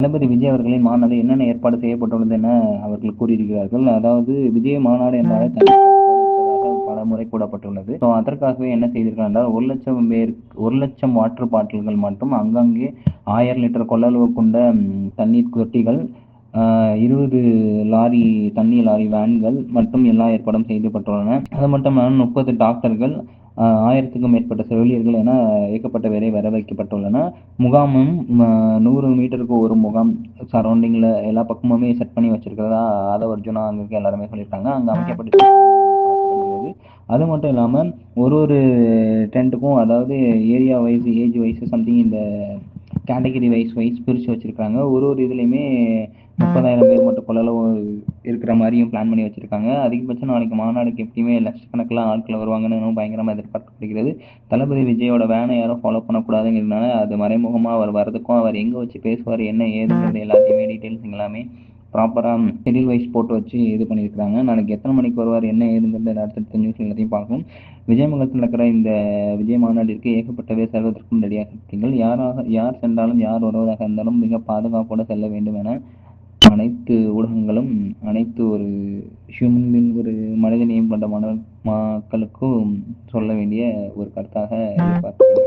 தளபதி விஜய் அவர்களின் மாநாடு என்னென்ன ஏற்பாடு செய்யப்பட்டுள்ளது என அவர்கள் கூறியிருக்கிறார்கள். அதாவது விஜய் மாநாடு என்றாலே தனி பல முறை கூறப்பட்டுள்ளது. அதற்காகவே என்ன செய்திருக்கிறார் என்றால் 1,00,000 வாட்டர் பாட்டில்கள் மற்றும் அங்கங்கே 1000 லிட்டர் கொள்ளளவு கொண்ட தண்ணீர் தொட்டிகள், 20 லாரி தண்ணீர் லாரி வேன்கள் மற்றும் எல்லா ஏற்பாடும் செய்யப்பட்டுள்ளன. அது மட்டும் இல்லாமல் 30 டாக்டர்கள், 1000க்கும் மேற்பட்ட செவிலியர்கள் என ஏகப்பட்ட பேரை வர வைக்கப்பட்டுள்ளன. முகாமும் 100 மீட்டருக்கு ஒரு முகாம் சரௌண்டிங்ல எல்லா பக்கமுமே செட் பண்ணி வச்சிருக்கிறதா ஆதவ அர்ஜுனா அங்க எல்லாருமே சொல்லியிருக்காங்க. அங்க அமைக்கப்பட்டு அது மட்டும் இல்லாம ஒரு டென்ட்டுக்கும், அதாவது area wise, age wise, something இந்த கேட்டகரி வைஸ் பிரிச்சு வச்சிருக்காங்க. ஒரு இதுலயுமே 30,000 பேர் மட்டும் கொள்ளளவு இருக்கிற மாதிரியும் பிளான் பண்ணி வச்சிருக்காங்க. அதிகபட்சம் நாளைக்கு மாநாடுக்கு எப்படியுமே லட்சக்கணக்கில் ஆட்கள் வருவாங்கன்னு பயங்கரமா எதிர்பார்க்கப்படுகிறது. தளபதி விஜயோட வேனை யாரும் ஃபாலோ பண்ணக்கூடாதுங்கிறதுனால அது மறைமுகமா அவர் வர்றதுக்கும், அவர் எங்க வச்சு பேசுவார், என்ன ஏதுங்கிறது எல்லாத்தையுமே டீட்டெயில்ஸ் எல்லாமே ப்ராப்பரா ஷெட்யூல் வைஸ் போட்டு வச்சு இது பண்ணியிருக்காங்க. நாளைக்கு எத்தனை மணிக்கு வருவார், என்ன ஏதுங்கிறது அடுத்தடுத்த நியூஸ் எல்லாத்தையும் பார்க்கணும். விஜயமங்கலத்தில் நடக்கிற இந்த விஜய் மாநாட்டிற்கு ஏகப்பட்ட பேர் செல்வதற்கும் ரெடியாக இருக்கீங்கள். யார் சென்றாலும், யார் வருவதாக இருந்தாலும் மிக பாதுகாப்போடு செல்ல வேண்டும் என அனைத்து ஊடகங்களும், அனைத்து ஒரு ஹியூமன் பீயிங், ஒரு மனிதநேயம் கொண்ட மக்களுக்கும் சொல்ல வேண்டிய ஒரு கருத்தாக எதிர்பார்க்கிறேன்.